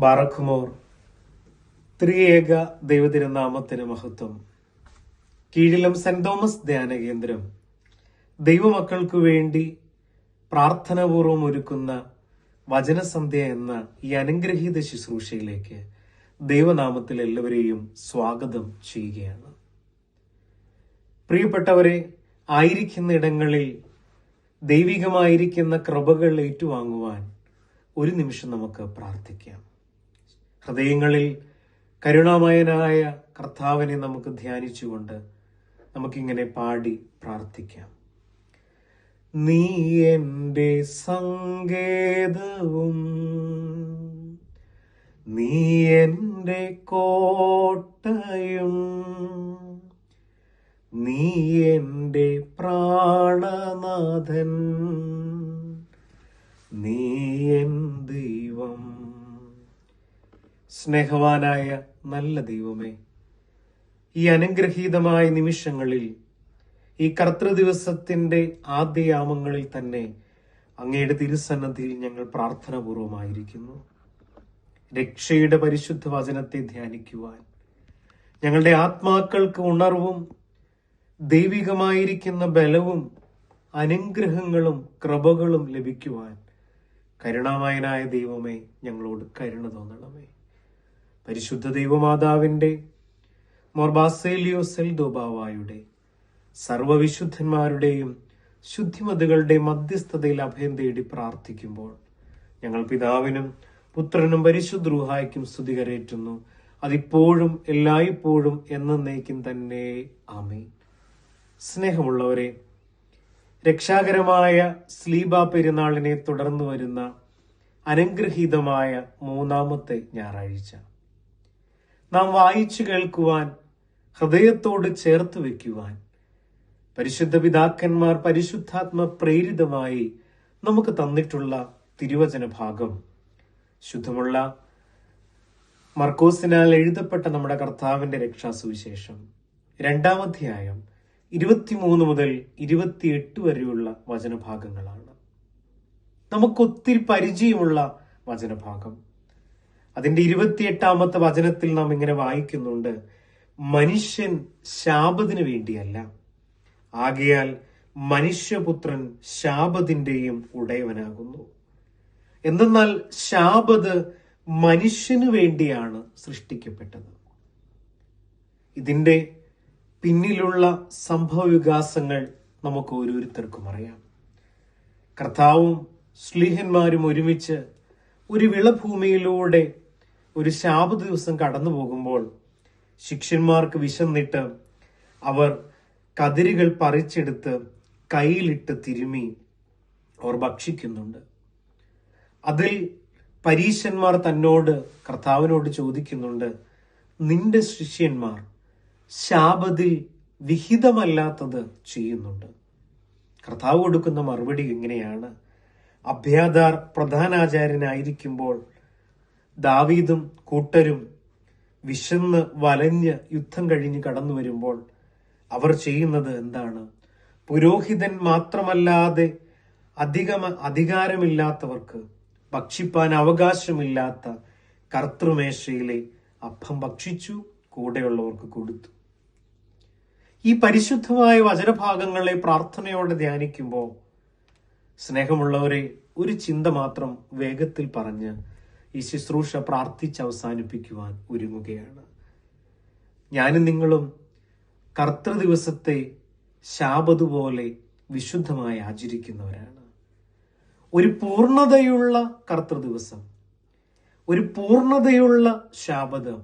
ബാറക്കുമോർ. ത്രിയേക ദൈവതിരുനാമത്തിന് മഹത്വം. കീഴിലും സെന്റ് തോമസ് ധ്യാന കേന്ദ്രം ദൈവമക്കൾക്കു വേണ്ടി പ്രാർത്ഥനാപൂർവം ഒരുക്കുന്ന വചനസന്ധ്യ എന്ന ഈ അനുഗ്രഹീത ശുശ്രൂഷയിലേക്ക് ദൈവനാമത്തിൽ എല്ലാവരെയും സ്വാഗതം ചെയ്യുകയാണ്. പ്രിയപ്പെട്ടവരെ, ആയിരിക്കുന്ന ഇടങ്ങളിൽ ദൈവികമായിരിക്കുന്ന കൃപകൾ ഏറ്റുവാങ്ങുവാൻ ഒരു നിമിഷം നമുക്ക് പ്രാർത്ഥിക്കാം. ഹൃദയങ്ങളിൽ കരുണാമയനായ കർത്താവിനെ നമുക്ക് ധ്യാനിച്ചുകൊണ്ട് നമുക്കിങ്ങനെ പാടി പ്രാർത്ഥിക്കാം. നീ എൻ്റെ സങ്കേതവും നീ എൻ്റെ കോട്ടയും നീ എൻ്റെ പ്രാണനാഥൻ നീ എൻ ദൈവം. സ്നേഹവാനായ നല്ല ദൈവമേ, ഈ അനുഗ്രഹീതമായ നിമിഷങ്ങളിൽ, ഈ കർത്തൃദിവസത്തിന്റെ ആദ്യയാമങ്ങളിൽ തന്നെ അങ്ങയുടെ തിരുസന്നദ്ധിയിൽ ഞങ്ങൾ പ്രാർത്ഥനാപൂർവമായിരിക്കുന്നു. രക്ഷയുടെ പരിശുദ്ധ വചനത്തെ ധ്യാനിക്കുവാൻ, ഞങ്ങളുടെ ആത്മാക്കൾക്ക് ഉണർവും ദൈവികമായിരിക്കുന്ന ബലവും അനുഗ്രഹങ്ങളും കൃപകളും ലഭിക്കുവാൻ കരുണാമയനായ ദൈവമേ ഞങ്ങളോട് കരുണ തോന്നണമേ. പരിശുദ്ധ ദൈവമാതാവിന്റെ മോർ ബാസേലിയോസ് എൽദോബാവായുടെ സർവവിശുദ്ധന്മാരുടെയും ശുദ്ധിമതികളുടെ മധ്യസ്ഥതയിൽ അഭയം തേടി പ്രാർത്ഥിക്കുമ്പോൾ ഞങ്ങൾ പിതാവിനും പുത്രനും പരിശുദ്ധ റൂഹായ്ക്കും സ്തുതി കരേറ്റുന്നു. അതിപ്പോഴും എല്ലായ്പ്പോഴും എന്നേക്കും തന്നെ. ആമേൻ. സ്നേഹമുള്ളവരെ, രക്ഷാകരമായ സ്ലീബ പെരുന്നാളിനെ തുടർന്നു വരുന്ന അനുഗ്രഹീതമായ മൂന്നാമത്തെ ഞായറാഴ്ച നാം വായിച്ചു കേൾക്കുവാൻ, ഹൃദയത്തോട് ചേർത്ത് വയ്ക്കുവാൻ പരിശുദ്ധ പിതാക്കന്മാർ പരിശുദ്ധാത്മ പ്രേരിതമായി നമുക്ക് തന്നിട്ടുള്ള തിരുവചന ഭാഗം ശുദ്ധമുള്ള മർക്കോസിനാൽ എഴുതപ്പെട്ട നമ്മുടെ കർത്താവിന്റെ രക്ഷാസുവിശേഷം 2-ാം അധ്യായം 23 മുതൽ 28 വരെയുള്ള വചനഭാഗങ്ങളാണ്. നമുക്കൊത്തിരി പരിചയമുള്ള വചനഭാഗം. അതിന്റെ 28-ാമത്തെ വചനത്തിൽ നാം ഇങ്ങനെ വായിക്കുന്നുണ്ട്: മനുഷ്യൻ ശാബത്തിന് വേണ്ടിയല്ല, ആകയാൽ മനുഷ്യപുത്രൻ ശാബത്തിന്റെയും ഉടയവനാകുന്നു. എന്തെന്നാൽ ശാബത്ത് മനുഷ്യന് വേണ്ടിയാണ് സൃഷ്ടിക്കപ്പെട്ടത്. ഇതിന്റെ പിന്നിലുള്ള സംഭവവികാസങ്ങൾ നമുക്ക് ഓരോരുത്തർക്കും അറിയാം. കർത്താവും ശ്ലീഹന്മാരും ഒരുമിച്ച് ഒരു വിളഭൂമിയിലൂടെ ഒരു ശാബത്ത് ദിവസം കടന്നു പോകുമ്പോൾ ശിഷ്യന്മാർക്ക് വിശന്നിട്ട് അവർ കതിരുകൾ പറിച്ചെടുത്ത് കയ്യിലിട്ട് തിരുമി അവർ ഭക്ഷിക്കുന്നുണ്ട്. അതിൽ പരീശന്മാർ കർത്താവിനോട് ചോദിക്കുന്നുണ്ട്: നിന്റെ ശിഷ്യന്മാർ ശാബത്തിൽ വിഹിതമല്ലാത്തത് ചെയ്യുന്നുണ്ട്. കർത്താവ് കൊടുക്കുന്ന മറുപടി എങ്ങനെയാണ്? അബ്യാഥാർ പ്രധാനാചാര്യനായിരിക്കുമ്പോൾ ദാവീദും കൂട്ടരും വിശന്ന് വലഞ്ഞ് യുദ്ധം കഴിഞ്ഞ് കടന്നു വരുമ്പോൾ അവർ ചെയ്യുന്നത് എന്താണ്? പുരോഹിതൻ മാത്രമല്ലാതെ അധികാരമില്ലാത്തവർക്ക് ഭക്ഷിപ്പാൻ അവകാശമില്ലാത്ത കർത്തൃമേശയിലെ അപ്പം ഭക്ഷിച്ചു, കൂടെയുള്ളവർക്ക് കൊടുത്തു. ഈ പരിശുദ്ധമായ വചനഭാഗങ്ങളെ പ്രാർത്ഥനയോടെ ധ്യാനിക്കുമ്പോൾ സ്നേഹമുള്ളവരെ, ഒരു ചിന്ത മാത്രം വേഗത്തിൽ പറഞ്ഞ് ഈ ശുശ്രൂഷ പ്രാർത്ഥിച്ച് അവസാനിപ്പിക്കുവാൻ ഒരുങ്ങുകയാണ്. ഞാനും നിങ്ങളും കർത്തൃദിവസത്തെ ശാബത്ത് പോലെ വിശുദ്ധമായി ആചരിക്കുന്നവരാണ്. ഒരു പൂർണ്ണതയുള്ള കർത്തൃദിവസം, ഒരു പൂർണ്ണതയുള്ള ശാബത്ത്,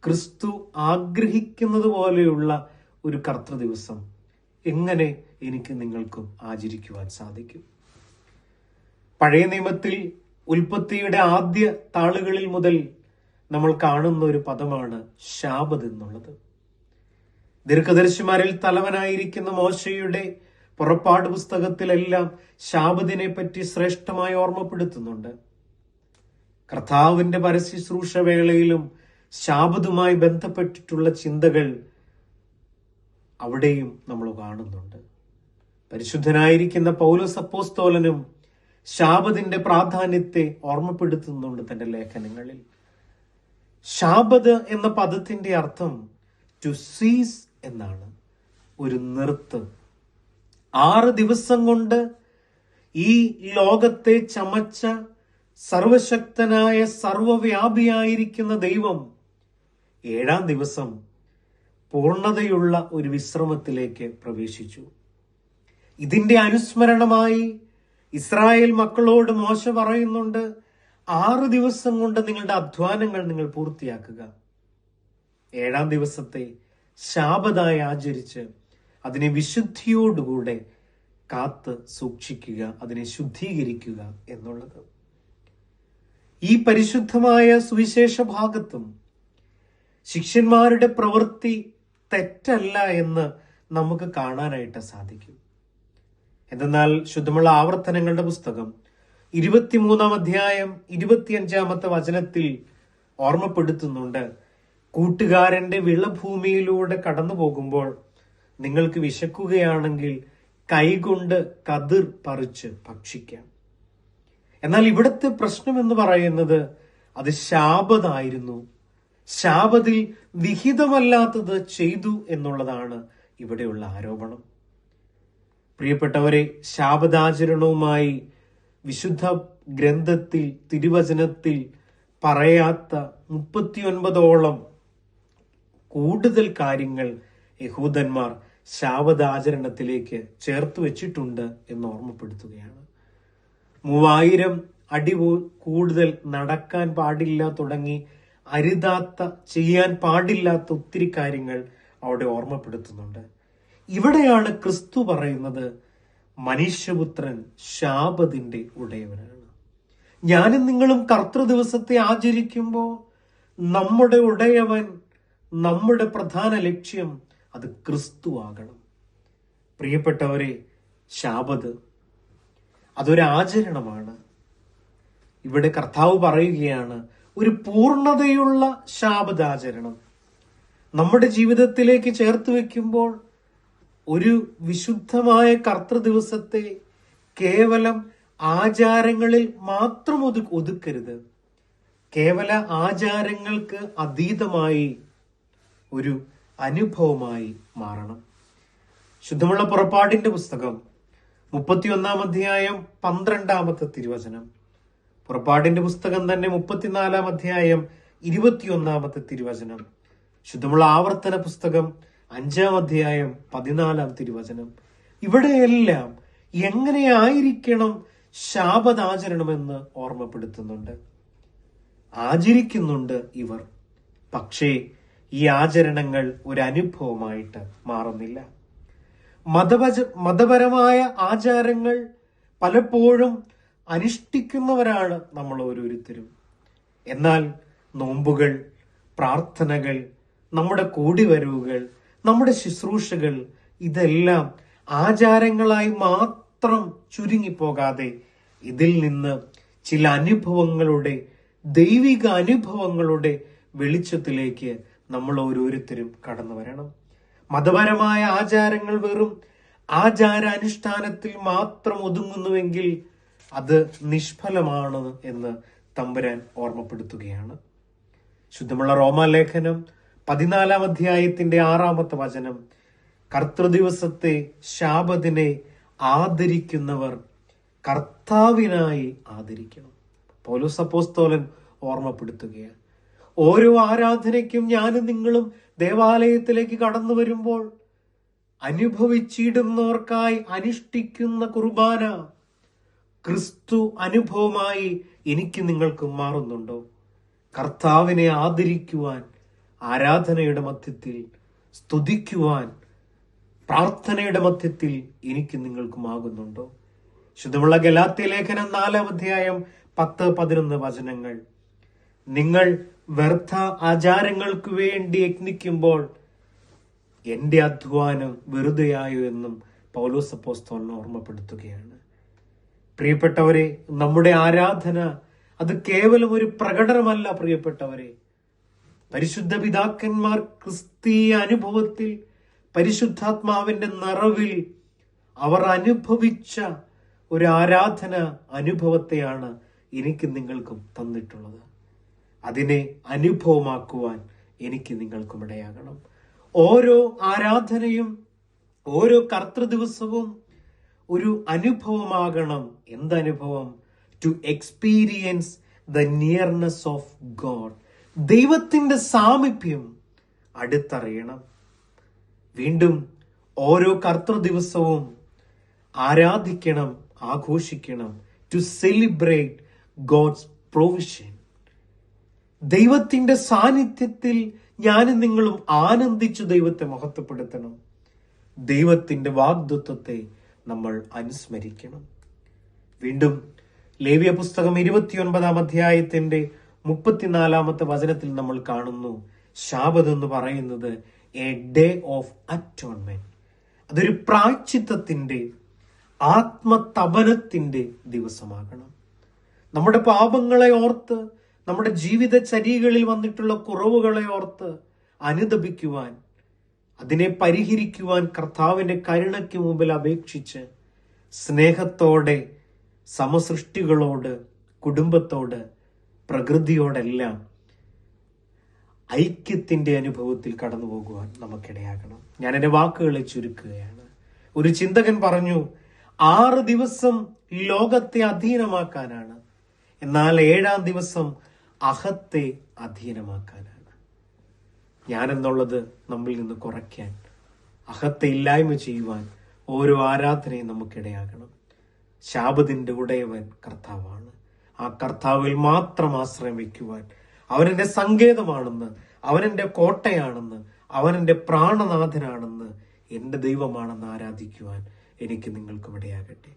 ക്രിസ്തു ആഗ്രഹിക്കുന്നത് പോലെയുള്ള ഒരു കർത്തൃദിവസം എങ്ങനെ എനിക്ക് നിങ്ങൾക്കും ആചരിക്കുവാൻ സാധിക്കും? പഴയ നിയമത്തിൽ ഉൽപ്പത്തിയുടെ ആദ്യ താളുകളിൽ മുതൽ നമ്മൾ കാണുന്ന ഒരു പദമാണ് ശാബത്ത് എന്നുള്ളത്. ദീർഘദർശിമാരിൽ തലവനായിരിക്കുന്ന മോശയുടെ പുറപ്പാട് പുസ്തകത്തിലെല്ലാം ശാബത്തിനെ പറ്റി ശ്രേഷ്ഠമായി ഓർമ്മപ്പെടുത്തുന്നുണ്ട്. കർത്താവിന്റെ പരശുശ്രൂഷ വേളയിലും ശാബത്തുമായി ബന്ധപ്പെട്ടിട്ടുള്ള ചിന്തകൾ അവിടെയും നമ്മൾ കാണുന്നുണ്ട്. പരിശുദ്ധനായിരിക്കുന്ന പൗലോസ് അപ്പോസ്തലനും ശാബത്തിന്റെ പ്രാധാന്യത്തെ ഓർമ്മപ്പെടുത്തുന്നുണ്ട് തന്റെ ലേഖനങ്ങളിൽ. ശാബത് എന്ന പദത്തിന്റെ അർത്ഥം ടു സീസ് എന്നാണ്, ഒരു നിർത്ത്. 6 ദിവസം കൊണ്ട് ഈ ലോകത്തെ ചമച്ച സർവശക്തനായ സർവവ്യാപിയായിരിക്കുന്ന ദൈവം 7-ാം ദിവസം പൂർണ്ണതയുള്ള ഒരു വിശ്രമത്തിലേക്ക് പ്രവേശിച്ചു. ഇതിന്റെ അനുസ്മരണമായി ഇസ്രായേൽ മക്കളോട് മോശ പറയുന്നുണ്ട്, 6 ദിവസം കൊണ്ട് നിങ്ങളുടെ അധ്വാനങ്ങൾ നിങ്ങൾ പൂർത്തിയാക്കുക. 7-ാം ദിവസത്തെ ശാബതായി ആചരിച്ച് അതിനെ വിശുദ്ധിയോടുകൂടെ കാത്ത് സൂക്ഷിക്കുക, അതിനെ ശുദ്ധീകരിക്കുക എന്നുള്ളത്. ഈ പരിശുദ്ധമായ സുവിശേഷ ഭാഗത്തും ശിഷ്യന്മാരുടെ പ്രവൃത്തി തെറ്റല്ല എന്ന് നമുക്ക് കാണാനായിട്ട് സാധിക്കും. എന്തെന്നാൽ ശുദ്ധമുള്ള ആവർത്തനങ്ങളുടെ പുസ്തകം 23-ാം അധ്യായം 25-ാമത്തെ വചനത്തിൽ ഓർമ്മപ്പെടുത്തുന്നുണ്ട്, കൂട്ടുകാരന്റെ വിളഭൂമിയിലൂടെ കടന്നു പോകുമ്പോൾ നിങ്ങൾക്ക് വിശക്കുകയാണെങ്കിൽ കൈകൊണ്ട് കതിർ പറിച്ച് ഭക്ഷിക്കാം. എന്നാൽ ഇവിടുത്തെ പ്രശ്നം എന്ന് പറയുന്നത് അത് ശാബതായിരുന്നു, ശാബത്തിൽ വിഹിതമല്ലാത്തത് ചെയ്തു എന്നുള്ളതാണ് ഇവിടെയുള്ള ആരോപണം. പ്രിയപ്പെട്ടവരെ, ശാബദാചരണവുമായി വിശുദ്ധ ഗ്രന്ഥത്തിൽ, തിരുവചനത്തിൽ പറയാത്ത 39ഓളം കൂടുതൽ കാര്യങ്ങൾ യഹൂദന്മാർ ശാബദാചരണത്തിലേക്ക് ചേർത്ത് വെച്ചിട്ടുണ്ട് എന്ന് ഓർമ്മപ്പെടുത്തുകയാണ്. 3000 അടി കൂടുതൽ നടക്കാൻ പാടില്ല തുടങ്ങി അരുതാത്ത, ചെയ്യാൻ പാടില്ലാത്ത ഒത്തിരി കാര്യങ്ങൾ അവിടെ ഓർമ്മപ്പെടുത്തുന്നുണ്ട്. ഇവിടെയാണ് ക്രിസ്തു പറയുന്നത്, മനുഷ്യപുത്രൻ ശാബത്തിന്റെ ഉടയവനാണ്. ഞാനും നിങ്ങളും കർത്തൃദിവസത്തെ ആചരിക്കുമ്പോൾ നമ്മുടെ ഉടയവൻ, നമ്മുടെ പ്രധാന ലക്ഷ്യം അത് ക്രിസ്തു ആകണം. പ്രിയപ്പെട്ടവരെ, ശാബത് അതൊരു ആചരണമാണ്. ഇവിടെ കർത്താവ് പറയുകയാണ്, ഒരു പൂർണ്ണതയുള്ള ശാബദാചരണം നമ്മുടെ ജീവിതത്തിലേക്ക് ചേർത്ത് വെക്കുമ്പോൾ ഒരു വിശുദ്ധമായ കർത്തൃദിവസത്തെ കേവലം ആചാരങ്ങളിൽ മാത്രം ഒതുക്കരുത്. കേവല ആചാരങ്ങൾക്ക് അതീതമായി ഒരു അനുഭവമായി മാറണം. ശുദ്ധമുള്ള പുറപ്പാടിന്റെ പുസ്തകം 31-ാം അധ്യായം 12-ാമത്തെ തിരുവചനം, പുറപ്പാടിന്റെ പുസ്തകം തന്നെ 34-ാം അധ്യായം 21-ാമത്തെ തിരുവചനം, ശുദ്ധമുള്ള ആവർത്തന പുസ്തകം 5-ാം അധ്യായം 14-ാം തിരുവചനം, ഇവിടെയെല്ലാം എങ്ങനെയായിരിക്കണം ശാബദാചരണമെന്ന് ഓർമ്മപ്പെടുത്തുന്നുണ്ട്. ആചരിക്കുന്നുണ്ട് ഇവർ, പക്ഷേ ഈ ആചരണങ്ങൾ ഒരു അനുഭവമായിട്ട് മാറുന്നില്ല. മതപരമായ ആചാരങ്ങൾ പലപ്പോഴും അനുഷ്ഠിക്കുന്നവരാണ് നമ്മൾ ഓരോരുത്തരും. എന്നാൽ നോമ്പുകൾ, പ്രാർത്ഥനകൾ, നമ്മുടെ കൂടിവരവുകൾ, നമ്മുടെ ശുശ്രൂഷകൾ, ഇതെല്ലാം ആചാരങ്ങളായി മാത്രം ചുരുങ്ങിപ്പോകാതെ ഇതിൽ നിന്ന് ചില അനുഭവങ്ങളുടെ, ദൈവിക അനുഭവങ്ങളുടെ വെളിച്ചത്തിലേക്ക് നമ്മൾ ഓരോരുത്തരും കടന്നു വരണം. മതപരമായ ആചാരങ്ങൾ വെറും ആചാരാനുഷ്ഠാനത്തിൽ മാത്രം ഒതുങ്ങുന്നുവെങ്കിൽ അത് നിഷ്ഫലമാണ് എന്ന് തമ്പുരാൻ ഓർമ്മപ്പെടുത്തുകയാണ്. ശുദ്ധമുള്ള റോമാലേഖനം 14-ാം അധ്യായത്തിന്റെ 6-ാമത്തെ വചനം, കർത്തൃദിവസത്തെ ശാബത്തിനെ ആദരിക്കുന്നവർ കർത്താവിനായി ആദരിക്കണം. പൗലോസ് അപ്പോസ്തലൻ ഓർമ്മപ്പെടുത്തുകയാണ്, ഓരോ ആരാധനയ്ക്കും ഞാനും നിങ്ങളും ദേവാലയത്തിലേക്ക് കടന്നു വരുമ്പോൾ അനുഭവിച്ചിടുന്നവർക്കായി അനുഷ്ഠിക്കുന്ന കുർബാന ക്രിസ്തു അനുഭവമായി എനിക്ക് നിങ്ങൾക്ക് മാറുന്നുണ്ടോ? കർത്താവിനെ ആദരിക്കുവാൻ ആരാധനയുടെ മധ്യത്തിൽ, സ്തുതിക്കുവാൻ പ്രാർത്ഥനയുടെ മധ്യത്തിൽ എനിക്ക് നിങ്ങൾക്കുമാകുന്നുണ്ടോ? ശുദ്ധമുള്ള ഗലാത്യ ലേഖനം 4-ാം അധ്യായം 10-11 വചനങ്ങൾ, നിങ്ങൾ വ്യർത്ഥ ആചാരങ്ങൾക്ക് വേണ്ടി യത്നിക്കുമ്പോൾ എന്റെ അധ്വാനം വെറുതെയായോ എന്നും പൗലോസ് അപ്പോസ്തലൻ ഓർമ്മപ്പെടുത്തുകയാണ്. പ്രിയപ്പെട്ടവരെ, നമ്മുടെ ആരാധന അത് കേവലം ഒരു പ്രകടനമല്ല. പ്രിയപ്പെട്ടവരെ, പരിശുദ്ധ പിതാക്കന്മാർ ക്രിസ്തീയ അനുഭവത്തിൽ, പരിശുദ്ധാത്മാവിന്റെ നിറവിൽ അവർ അനുഭവിച്ച ഒരു ആരാധന അനുഭവത്തെയാണ് എനിക്ക് നിങ്ങൾക്കും തന്നിട്ടുള്ളത്. അതിനെ അനുഭവമാക്കുവാൻ എനിക്ക് നിങ്ങൾക്കും ഇടയാകണം. ഓരോ ആരാധനയും ഓരോ കർത്തൃദിവസവും ഒരു അനുഭവമാകണം. എന്തനുഭവം? To experience the nearness of God. ദൈവത്തിന്റെ സാമീപ്യം അടുത്തറിയണം. വീണ്ടും ഓരോ കർത്തൃദിവസവും ആരാധിക്കണം, ആഘോഷിക്കണം. To celebrate God's provision. ദൈവത്തിന്റെ സാന്നിധ്യത്തിൽ ഞാനും നിങ്ങളും ആനന്ദിച്ചു ദൈവത്തെ മഹത്വപ്പെടുത്തണം. ദൈവത്തിന്റെ വാഗ്ദത്വത്തെ നമ്മൾ അനുസ്മരിക്കണം. വീണ്ടും ലേവ്യ പുസ്തകം 29 അധ്യായത്തിന്റെ 34 വചനത്തിൽ നമ്മൾ കാണുന്നു, ശാബത്ത് എന്ന് പറയുന്നത് എ ഡേ ഓഫ് അറ്റോൺമെന്റ്. അതൊരു പ്രായശ്ചിത്തത്തിന്റെ, ആത്മതപനത്തിന്റെ ദിവസമാകണം. നമ്മുടെ പാപങ്ങളെ ഓർത്ത്, നമ്മുടെ ജീവിതചര്യകളിൽ വന്നിട്ടുള്ള കുറവുകളെ ഓർത്ത് അനുതപിക്കുവാൻ, അതിനെ പരിഹരിക്കുവാൻ കർത്താവിന്റെ കരുണയ്ക്ക് മുമ്പിൽ അപേക്ഷിച്ച് സ്നേഹത്തോടെ സമസൃഷ്ടികളോട്, കുടുംബത്തോട്, പ്രകൃതിയോടെല്ലാം ഐക്യത്തിന്റെ അനുഭവത്തിൽ കടന്നു പോകുവാൻ നമുക്കിടയാകണം. ഞാൻ എൻ്റെ വാക്കുകളെ ചുരുക്കുകയാണ്. ഒരു ചിന്തകൻ പറഞ്ഞു, 6 ദിവസം ലോകത്തെ അധീനമാക്കാനാണ്, എന്നാൽ 7-ാം ദിവസം അഹത്തെ അധീനമാക്കാനാണ്. ഞാനെന്നുള്ളത് നമ്മിൽ നിന്ന് കുറയ്ക്കാൻ, അഹത്തെ ഇല്ലായ്മ ചെയ്യുവാൻ ഓരോ ആരാധനയും നമുക്കിടയാകണം. ശാബത്തിന്റെ ഉടയവൻ കർത്താവാണ്. ആ കർത്താവിൽ മാത്രം ആശ്രയം വയ്ക്കുവാൻ, അവനെന്റെ സങ്കേതമാണെന്ന്, അവനെന്റെ കോട്ടയാണെന്ന്, അവനെന്റെ പ്രാണനാഥനാണെന്ന്, എന്റെ ദൈവമാണെന്ന് ആരാധിക്കുവാൻ എനിക്ക് നിങ്ങൾക്കും ഇടയാകട്ടെ.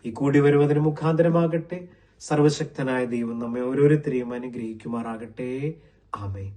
ഈ കൂടി വരുവതിന് മുഖാന്തരമാകട്ടെ. സർവശക്തനായ ദൈവം നമ്മെ ഓരോരുത്തരെയും അനുഗ്രഹിക്കുമാറാകട്ടെ. ആമേൻ.